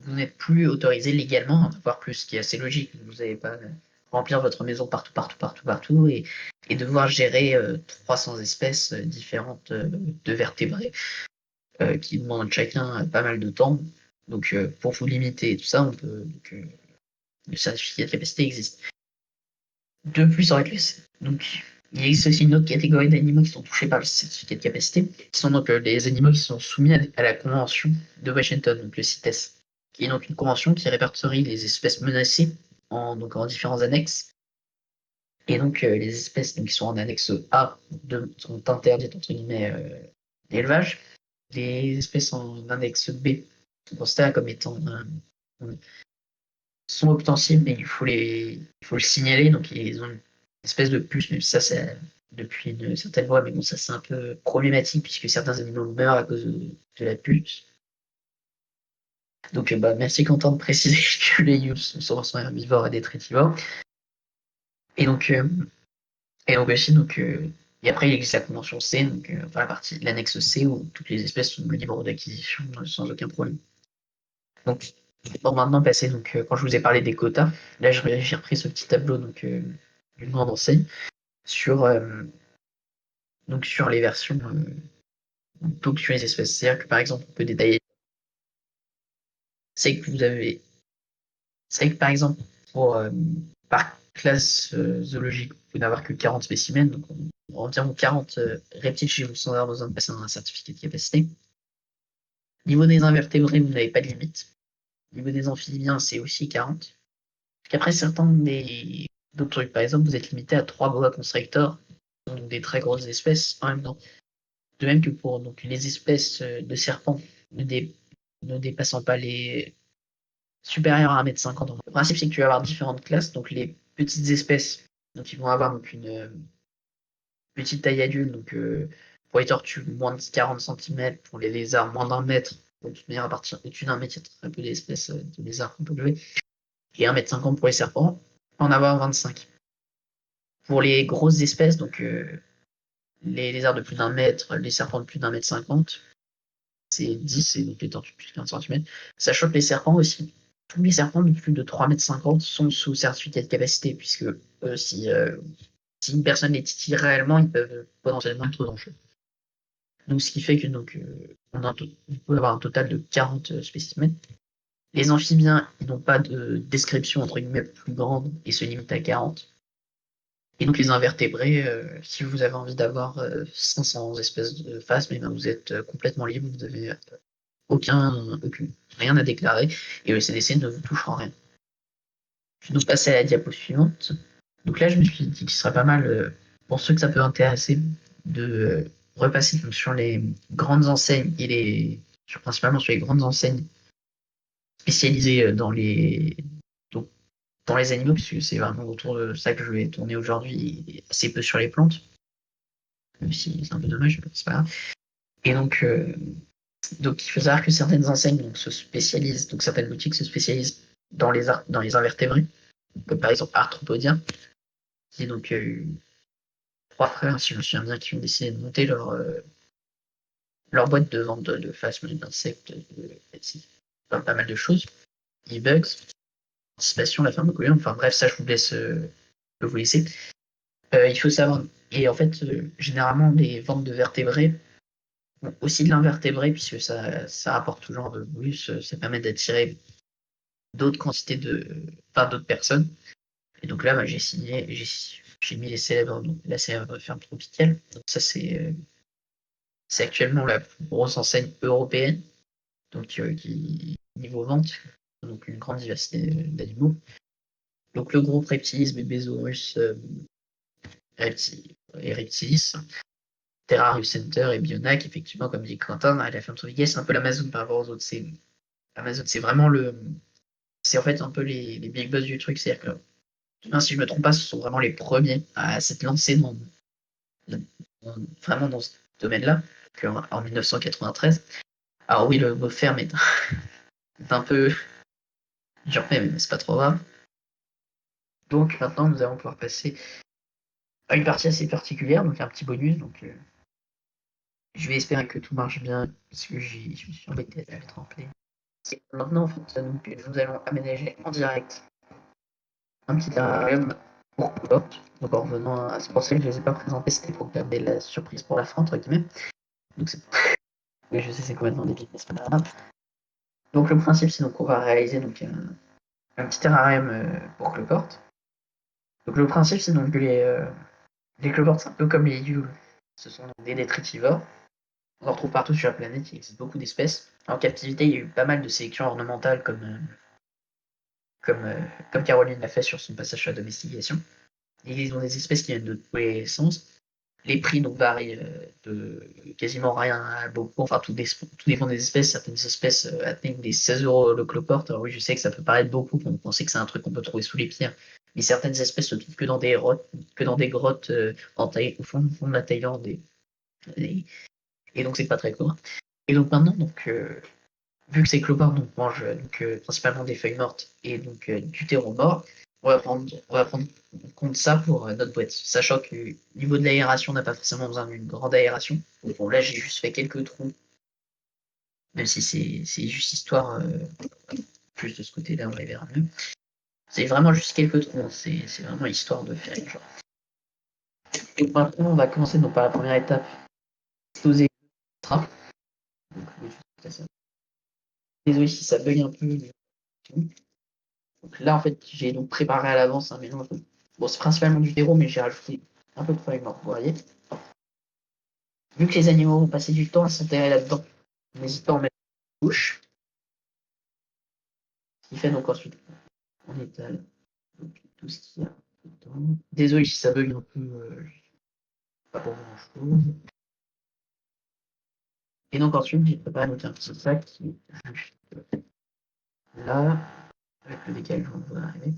vous n'êtes plus autorisé légalement à en avoir plus, ce qui est assez logique. Vous n'allez pas remplir votre maison partout et devoir gérer 300 espèces différentes de vertébrés qui demandent chacun pas mal de temps. Donc pour vous limiter tout ça, on peut le certificat de capacité existe. De plus, en fait, donc il existe aussi une autre catégorie d'animaux qui sont touchés par le certificat de capacité, qui sont donc les animaux qui sont soumis à la Convention de Washington, donc le CITES, qui est donc une convention qui répertorie les espèces menacées en différents annexes. Et donc les espèces qui sont en annexe A sont interdites entre guillemets d'élevage. Les espèces en index B sont considérées comme étant sont ostensibles, mais il faut le signaler. Donc ils ont une espèce de puce, mais ça c'est depuis une certaine loi, mais bon ça c'est un peu problématique puisque certains animaux meurent à cause de la puce. Donc merci Quentin de préciser que les youths sont herbivores et détritivores. Et donc aussi et après il existe la convention C, donc enfin la partie l'annexe C où toutes les espèces sont libres d'acquisition sans aucun problème. Donc pour maintenant passer quand je vous ai parlé des quotas, là j'ai repris ce petit tableau d'une grande enseigne sur sur les versions donc sur les espèces. C'est-à-dire que par exemple on peut détailler. C'est que vous avez C'est que par exemple pour par classe zoologique, vous pouvez n'avoir que 40 spécimens, donc environ 40 reptiles chez vous sans avoir besoin de passer un certificat de capacité. Niveau des invertébrés, vous n'avez pas de limite. Niveau des amphibiens, c'est aussi 40. Après, certains d'autres trucs, par exemple, vous êtes limité à 3 boa constrictors, donc des très grosses espèces en même temps. De même que pour les espèces de serpents ne dépassant pas les supérieurs à 1,50 m. Le principe, c'est que tu vas avoir différentes classes, donc les petites espèces, donc ils vont avoir une petite taille adulte, pour les tortues, moins de 40 cm, pour les lézards, moins d'1 mètre. De toute manière, à partir au-dessus d'1 mètre, il y a très peu d'espèces de lézards qu'on peut lever. Et 1,50 m pour les serpents, on en avoir 25. Pour les grosses espèces, les lézards de plus d'1 mètre, les serpents de plus d'1,50 m, c'est 10, et donc les tortues de plus de 15 cm. Sachant que les serpents aussi, tous les serpents de plus de 3,50 m sont sous certificat de capacité, puisque si une personne les titille réellement, ils peuvent potentiellement être dangereux. Donc, ce qui fait que on peut avoir un total de 40 spécimens. Les amphibiens, ils n'ont pas de description entre guillemets plus grande et se limitent à 40. Et donc les invertébrés, si vous avez envie d'avoir 500 espèces de phasmes, vous êtes complètement libre, vous n'avez rien à déclarer, et le CDC ne vous touche en rien. Je vais donc passer à la diapo suivante. Donc là, je me suis dit qu'il serait pas mal, pour ceux que ça peut intéresser, de repasser sur les grandes enseignes principalement sur les grandes enseignes spécialisées dans les animaux, puisque c'est vraiment autour de ça que je vais tourner aujourd'hui, et assez peu sur les plantes, même si c'est un peu dommage, mais c'est pas grave. Et il faut savoir que certaines enseignes se spécialisent, donc certaines boutiques se spécialisent dans les invertébrés, comme par exemple Arthropodia, qui est trois frères, si je me souviens bien, qui ont décidé de monter leur boîte de vente de phasmes, d'insectes, pas mal de choses. E-bugs, anticipation, la pharmacologie, enfin bref, ça je vous laisse vous laisser. Il faut savoir, et en fait, généralement, les ventes de vertébrés, aussi de l'invertébré, puisque ça rapporte toujours un peu plus, ça permet d'attirer d'autres quantités d'autres personnes. Et donc là, j'ai mis les célèbres, donc la célèbre ferme tropicale. Donc ça, c'est actuellement la plus grosse enseigne européenne, donc qui niveau vente, donc une grande diversité d'animaux. Donc le groupe Reptilis, Bebesaurus et Reptilis, Terrarium Center et Bionac, effectivement, comme dit Quentin, la ferme tropicale, c'est un peu l'Amazon par rapport aux autres. Amazon, c'est vraiment c'est en fait un peu les big boss du truc, c'est-à-dire que, si je me trompe pas, ce sont vraiment les premiers à s'être lancés vraiment dans ce domaine-là, en 1993. Alors oui, le mot ferme est un peu dur, mais c'est pas trop grave. Donc maintenant, nous allons pouvoir passer à une partie assez particulière, donc un petit bonus. Je vais espérer que tout marche bien, parce que je me suis embêté à mettre en play. Maintenant, en fait, nous allons aménager en direct un petit terrarium pour cohorte. Donc en revenant à ce procès que je ne les ai pas présentés, c'était pour garder la surprise pour la fin, entre guillemets. Donc je sais c'est complètement débile, mais c'est pas grave. Donc le principe, c'est donc on va réaliser donc un petit terrarium pour Cloporte. Donc le principe, c'est donc que les Cloportes, c'est un peu comme les Yules. Ce sont des détritivores. On en retrouve partout sur la planète, il existe beaucoup d'espèces. En captivité, il y a eu pas mal de sélections ornementales comme, comme Caroline l'a fait sur son passage sur la domestication. Et ils ont des espèces qui viennent de tous les sens. Les prix donc varient de quasiment rien à beaucoup. Enfin, tout dépend des espèces. Certaines espèces atteignent des 16 € le cloporte. Alors oui, je sais que ça peut paraître beaucoup quand vous pensez que c'est un truc qu'on peut trouver sous les pierres. Mais certaines espèces se trouvent que dans des grottes au fond de la Thaïlande. Et donc, c'est pas très commun. Et donc maintenant, vu que ces cloportes mangent principalement des feuilles mortes et donc du terreau mort, on va prendre en compte ça pour notre boîte. Sachant que au niveau de l'aération, on n'a pas forcément besoin d'une grande aération. Donc, bon, là, j'ai juste fait quelques trous, même si c'est juste histoire, plus de ce côté-là, on les verra mieux. C'est vraiment juste quelques trous, hein. C'est vraiment histoire de faire une chose. Et maintenant, on va commencer donc, par la première étape, exposer le train. Désolé si ça bug un peu. Donc là, en fait, j'ai donc préparé à l'avance un mélange. Bon, c'est principalement du terreau, mais j'ai rajouté un peu de feuilles mortes, vous voyez. Vu que les animaux vont passer du temps à s'enterrer là-dedans, n'hésite pas à en mettre une couche. Ce qui fait donc ensuite, on étale tout ce qu'il y a dedans. Désolé si ça bug un peu, pas pour grand-chose. Et donc ensuite, j'ai préparé donc un petit sac qui est juste là, avec le décalage, on va arriver.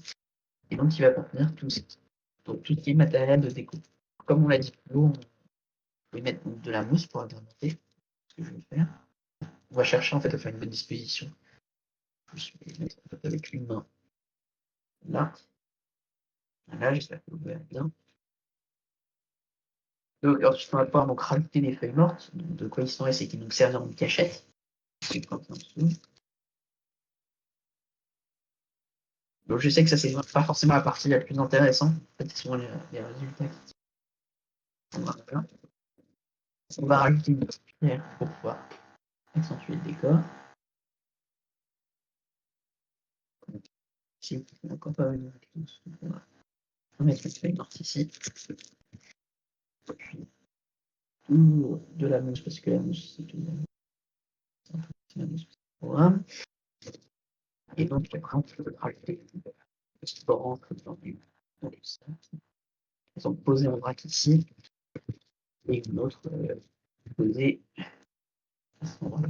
Et donc, il va contenir tout ce qui est matériel de déco. Comme on l'a dit plus haut, on va mettre de la mousse pour agrémenter, ce que je vais faire. On va chercher en fait à faire une bonne disposition. Je vais mettre en fait avec une main là. Là, j'espère que vous verrez bien. Donc, ensuite, on va pouvoir donc rajouter des feuilles mortes. Donc, de quoi ils sont c'est qu'ils nous serviront de cachette. Donc, je sais que ça, c'est pas forcément la partie la plus intéressante. En fait, ce sont les résultats qui sont là. On va rajouter une petite pierre pour pouvoir accentuer le décor. Si on n'a encore pas vu on va mettre une feuille morte ici. Puis tout de la mousse, parce que la mousse, c'est tout. La mousse, c'est le programme. Et donc, après, on peut rajouter un petit borant dans le sac. Ils sont posés en vrac ici. Et une autre posée à ce moment-là.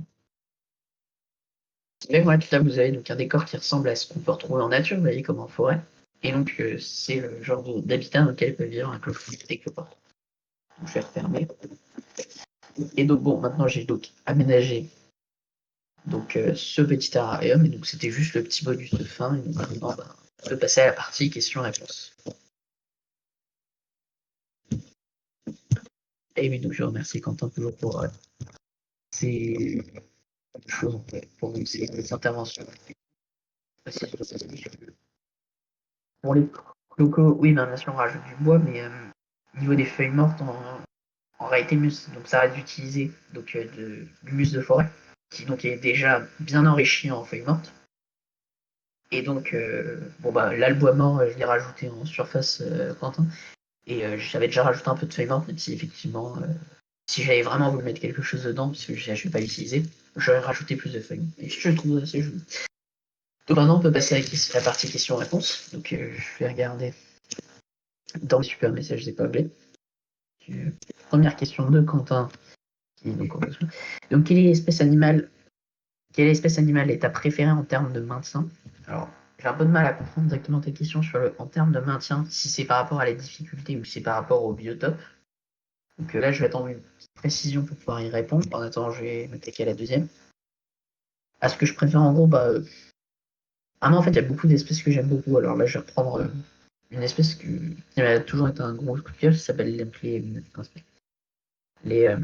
Et voilà, tout là, vous avez donc un décor qui ressemble à ce qu'on peut retrouver en nature, vous voyez, comme en forêt. Et donc, c'est le genre d'habitat dans lequel peut vivre un cloporte et cloporte. Donc, je vais refermer. Et donc, bon, maintenant, j'ai donc aménagé ce petit terrarium. Et donc, c'était juste le petit bonus de fin. Et donc, maintenant, on peut passer à la partie questions-réponses. Et oui, donc, je remercie Quentin toujours pour ces choses, pour ces interventions. Pour les locaux, oui, bien sûr, on rajoute du bois, mais au niveau des feuilles mortes, en réalité, donc ça reste d'utiliser du mus de forêt, qui donc est déjà bien enrichi en feuilles mortes. Et donc, bon bah là, le bois mort, je l'ai rajouté en surface, Quentin. Et j'avais déjà rajouté un peu de feuilles mortes, même si effectivement, si j'avais vraiment voulu mettre quelque chose dedans, parce que je ne vais pas l'utiliser, j'aurais rajouté plus de feuilles. Et je trouve assez joli. Donc maintenant, on peut passer à la partie questions-réponses. Donc je vais regarder dans le super message des Pablés. Première question de Quentin. Donc, quelle espèce animale est ta préférée en termes de maintien? Alors, j'ai un peu de mal à comprendre exactement tes questions en termes de maintien, si c'est par rapport à la difficulté ou si c'est par rapport au biotope. Donc là, je vais attendre une petite précision pour pouvoir y répondre. En attendant, je vais m'attaquer à la deuxième. À ce que je préfère, en gros, en fait, il y a beaucoup d'espèces que j'aime beaucoup. Alors là, je vais reprendre une espèce qui m'a toujours été un gros coup de cœur, qui s'appelle les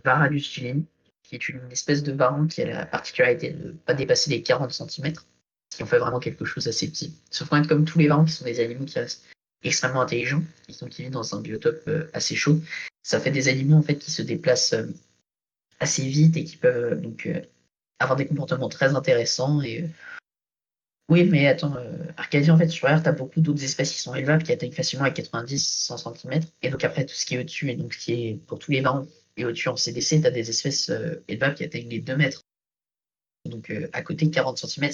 Varus chilin, qui est une espèce de varan qui a la particularité de ne pas dépasser les 40 cm, qui en fait vraiment quelque chose d'assez petit. Sauf qu'en fait, comme tous les varans qui sont des animaux qui restent extrêmement intelligents, qui vivent dans un biotope assez chaud, ça fait des animaux en fait qui se déplacent assez vite et qui peuvent avoir des comportements très intéressants. Oui, mais attends, Arcadie, en fait, sur Terre, tu as beaucoup d'autres espèces qui sont élevables, qui atteignent facilement à 90-100 cm. Et donc après, tout ce qui est au-dessus, et donc ce qui est pour tous les varans, et au-dessus en CDC, tu as des espèces élevables qui atteignent les 2 mètres. Donc à côté, 40 cm,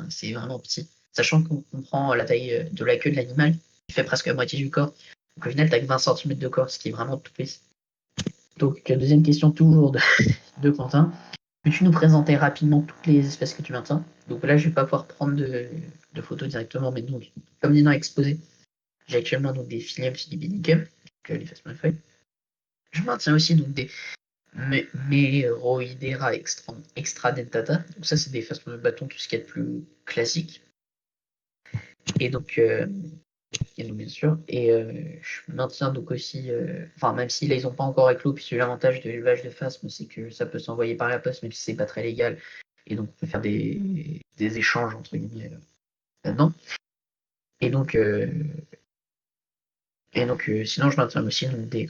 c'est vraiment petit. Sachant qu'on prend la taille de la queue de l'animal, qui fait presque la moitié du corps. Donc au final, tu as que 20 cm de corps, ce qui est vraiment tout petit. Donc deuxième question toujours de Quentin. Peux-tu nous présenter rapidement toutes les espèces que tu maintiens? Donc là, je vais pas pouvoir prendre de photos directement, mais donc, comme dit dans l'exposé, j'ai actuellement donc des Phylum Philippinicum, donc les phasmophores. Je maintiens aussi donc des Meroidera extradentata. Donc ça, c'est des phasmobâtons, tout ce qu'il y a de plus classique. Et donc, bien sûr. Et je maintiens donc aussi, enfin, même si là, ils n'ont pas encore éclos, puisque l'avantage de l'élevage de phasmes, c'est que ça peut s'envoyer par la poste, même si c'est pas très légal. Et donc, on peut faire des échanges, entre guillemets, là-dedans. Et donc, sinon, je maintiens aussi des,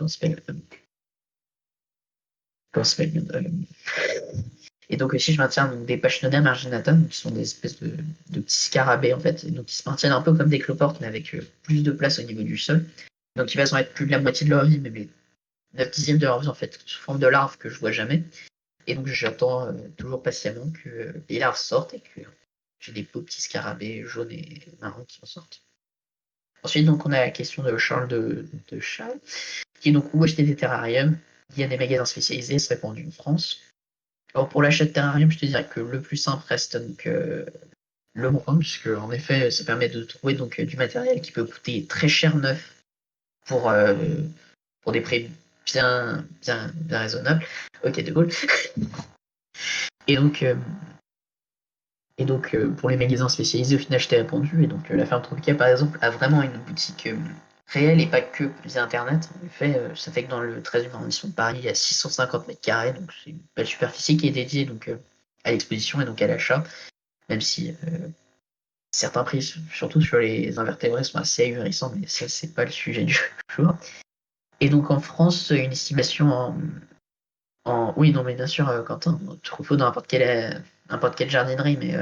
et donc aussi, je maintiens donc, des Pachynoda marginata, donc, qui sont des espèces de petits scarabées, en fait, et donc qui se maintiennent un peu comme des cloportes, mais avec plus de place au niveau du sol. Donc, ils vont être plus de la moitié de leur vie, mais les 9 dixièmes de leur vie, en fait, sous forme de larves que je vois jamais. Et donc, j'attends toujours patiemment que les larves sortent et que j'ai des beaux petits scarabées jaunes et marrons qui en sortent. Ensuite, donc, on a la question de Charles de Charles, qui est donc où acheter des terrariums. Il y a des magasins spécialisés, c'est répandu en France. Alors, pour l'achat de terrarium, je te dirais que le plus simple reste donc le bon coin, puisque en effet, ça permet de trouver donc du matériel qui peut coûter très cher neuf pour, des prix bien raisonnables. Ok, de cool. Et donc, pour les magasins spécialisés, au final, je t'ai répondu. Et donc, la ferme Tropica, par exemple, a vraiment une boutique réelle et pas que via Internet. En effet, ça fait que dans le 13e arrondissement de Paris, il y a 650 mètres carrés, donc c'est une belle superficie qui est dédiée donc, à l'exposition et donc à l'achat, même si certains prix, surtout sur les invertébrés, sont assez ahurissants, mais ça, c'est pas le sujet du jour. Et donc, en France, une estimation oui, non, mais bien sûr, Quentin, troupeau dans n'importe quelle jardinerie, mais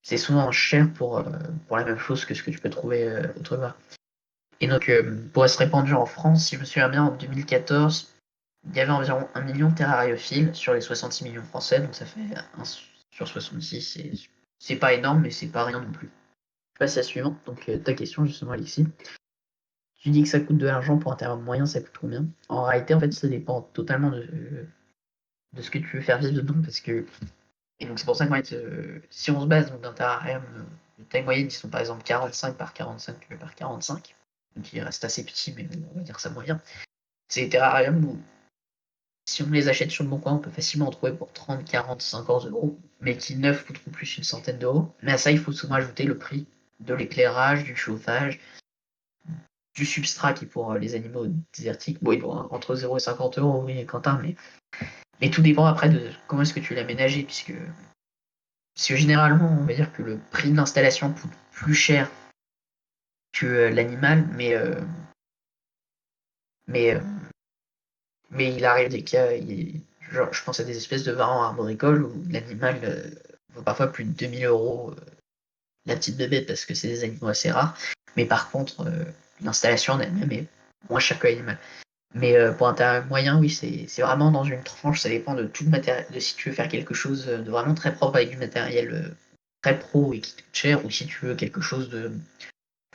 c'est souvent cher pour la même chose que ce que tu peux trouver autre part. Et donc, pour être répandu en France, si je me souviens bien, en 2014, il y avait environ 1 million de terrariophiles sur les 66 millions français, donc ça fait 1 sur 66, c'est pas énorme, mais c'est pas rien non plus. Je passe à la suivante, donc ta question justement, Alexis. Tu dis que ça coûte de l'argent pour un terrain moyen, ça coûte combien? En réalité, en fait, ça dépend totalement de ce que tu veux faire vivre dedans, parce que et donc c'est pour ça qu'en fait, si on se base donc d'un terrarium de taille moyenne, qui sont par exemple 45 par 45 par 45, donc il reste assez petit, mais on va dire ça moyen. C'est des terrariums où, si on les achète sur le bon coin, on peut facilement en trouver pour 30, 40, 50 euros, mais qui neuf coûteront plus une centaine d'euros. Mais à ça, il faut souvent ajouter le prix de l'éclairage, du chauffage, du substrat qui pour les animaux désertiques, bon, il doit entre 0 et 50 euros, oui, Quentin, mais tout dépend après de comment est-ce que tu l'as aménagé, puisque généralement, on va dire que le prix de l'installation coûte plus cher que l'animal, mais, euh, mais il arrive des cas, genre, je pense à des espèces de varans arboricoles où l'animal vaut parfois plus de 2000 euros la petite bébête parce que c'est des animaux assez rares. Mais par contre, l'installation en elle-même est moins chère que l'animal. Mais pour un terrain moyen, oui, c'est vraiment dans une tranche, ça dépend de tout le matériel, de si tu veux faire quelque chose de vraiment très propre avec du matériel très pro et qui coûte cher, ou si tu veux quelque chose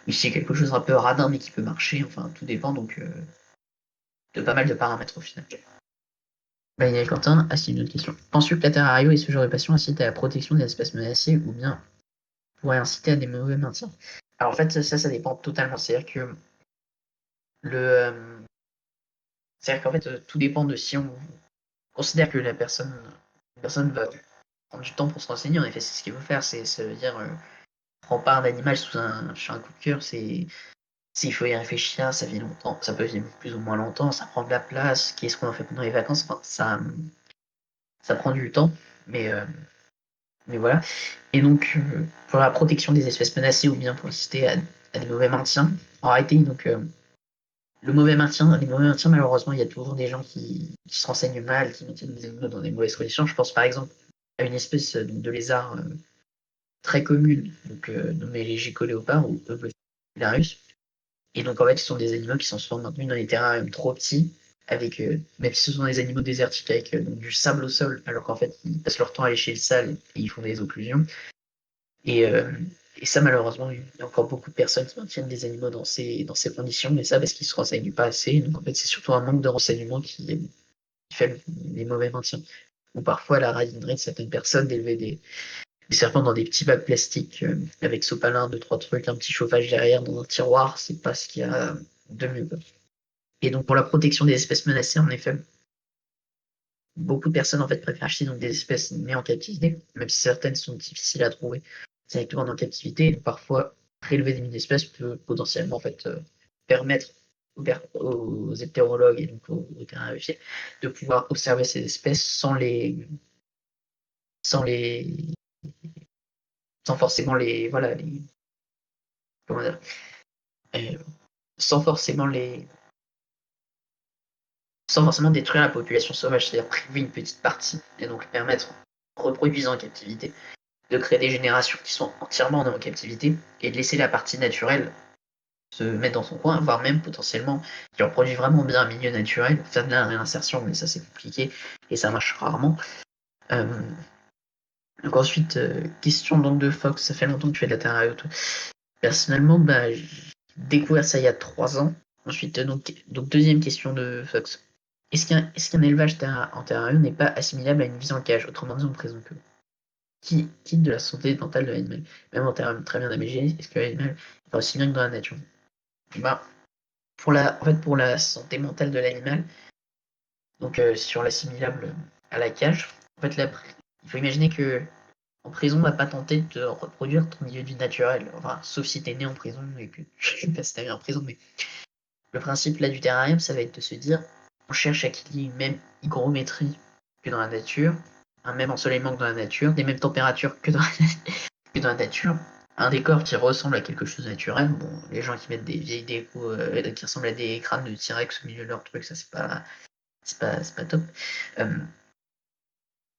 ou si c'est quelque chose un peu radin mais qui peut marcher, enfin tout dépend donc de pas mal de paramètres au final. Daniel Quentin, c'est une autre question. Penses-tu que la terrario et ce genre de passion incitent à la protection des espèces menacées ou bien pourrait inciter à des mauvais maintiens? Alors en fait, ça dépend totalement. Le, c'est-à-dire qu'en fait, tout dépend de si on considère que la personne va prendre du temps pour se renseigner. En effet, c'est ce qu'il faut faire. Ça veut dire, prends pas un animal sur un coup de cœur. Il faut y réfléchir. Ça vit longtemps. Ça peut vivre plus ou moins longtemps. Ça prend de la place. Qu'est-ce qu'on en fait pendant les vacances? Enfin, ça prend du temps. Mais voilà. Et donc, pour la protection des espèces menacées ou bien pour inciter à des mauvais maintiens, en réalité, donc, les mauvais maintiens, malheureusement, il y a toujours des gens qui se renseignent mal, qui maintiennent des animaux dans des mauvaises conditions. Je pense par exemple à une espèce de lézard très commune, donc nommée les gycoléopards ou Eublepharus. Et donc en fait, ce sont des animaux qui sont souvent maintenus dans des terrariums trop petits, avec même si ce sont des animaux désertiques avec donc, du sable au sol, alors qu'en fait ils passent leur temps à lécher le sable et ils font des occlusions. Et, euh, et ça, malheureusement, il y a encore beaucoup de personnes qui maintiennent des animaux dans ces conditions, mais ça parce qu'ils se renseignent pas assez. Donc en fait, c'est surtout un manque de renseignement qui fait les mauvais maintiens. Ou parfois la radinerie de certaines personnes d'élever des serpents dans des petits bacs plastiques avec sopalin, deux, trois trucs, un petit chauffage derrière dans un tiroir, c'est pas ce qu'il y a de mieux, quoi. Et donc pour la protection des espèces menacées, en effet, beaucoup de personnes en fait préfèrent acheter donc des espèces nées en captivité, même si certaines sont difficiles à trouver directement en captivité. Et parfois, prélever des mini-espèces peut potentiellement en fait permettre aux hétérologues et donc aux vétérinaires de pouvoir observer ces espèces sans les sans forcément les voilà les comment dire euh, sans forcément les sans forcément détruire la population sauvage, c'est-à-dire priver une petite partie et donc permettre aux reproduisant en captivité de créer des générations qui sont entièrement en captivité et de laisser la partie naturelle se mettre dans son coin, voire même potentiellement qui reproduit vraiment bien un milieu naturel, faire de la réinsertion, mais ça c'est compliqué et ça marche rarement. Euh, donc ensuite, question donc de Fox, ça fait longtemps que tu fais de la terre auto. Personnellement, bah, j'ai découvert ça il y a 3 ans. Ensuite, donc deuxième question de Fox. Est-ce qu'un élevage en terrarium n'est pas assimilable à une vie en cage? Autrement dit, on présente que qui quitte de la santé mentale de l'animal, même en termes très bien aménagés, est-ce que l'animal va aussi bien que dans la nature? Bah, pour la santé mentale de l'animal, donc sur l'assimilable à la cage, en fait, il faut imaginer que en prison, on va pas tenter de reproduire ton milieu de vie naturel. Enfin, sauf si t'es né en prison et que je sais pas si t'es né en prison, mais le principe là du terrarium, ça va être de se dire, on cherche à qu'il y ait une même hygrométrie que dans la nature, un même ensoleillement que dans la nature, des mêmes températures que dans la nature, un décor qui ressemble à quelque chose de naturel. Bon, les gens qui mettent des vieilles décos qui ressemblent à des crânes de T-Rex au milieu de leur truc, ça c'est pas top. Euh,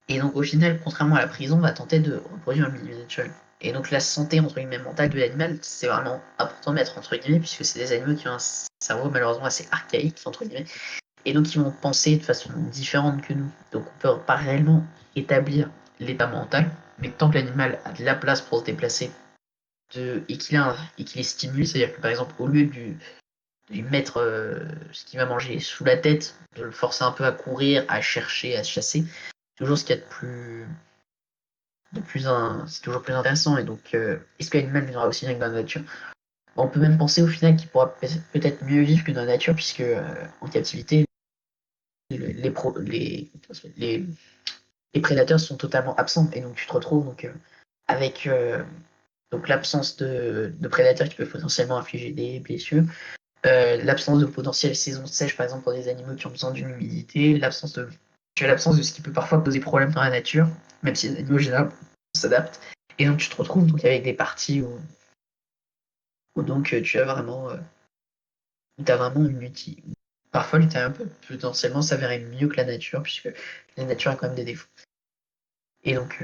et donc au final, contrairement à la prison, on va tenter de reproduire un milieu naturel. Et donc la santé entre guillemets mentale de l'animal, c'est vraiment important de mettre entre guillemets, puisque c'est des animaux qui ont un cerveau malheureusement assez archaïque entre guillemets, et donc ils vont penser de façon différente que nous. Donc on peut pas réellement établir l'état mental, mais tant que l'animal a de la place pour se déplacer et qu'il est stimulé, c'est-à-dire que par exemple au lieu de lui mettre ce qu'il va manger sous la tête, de le forcer un peu à courir, à chercher, à se chasser, c'est toujours ce qu'il y a c'est toujours plus intéressant. Et donc, est-ce que l'animal vivra aussi bien que dans la nature? On peut même penser au final qu'il pourra peut-être mieux vivre que dans la nature, puisque en captivité, les, pro- les, les prédateurs sont totalement absents. Et donc, tu te retrouves donc, avec donc, l'absence de prédateurs qui peuvent potentiellement infliger des blessures, l'absence de potentielle saison sèche, par exemple, pour des animaux qui ont besoin d'une humidité, l'absence de ce qui peut parfois poser problème dans la nature, même si les animaux généralement s'adaptent. Et donc tu te retrouves donc avec des parties où donc tu as vraiment une utilité. Parfois l'utérien peut potentiellement s'avérer mieux que la nature, puisque la nature a quand même des défauts. Et donc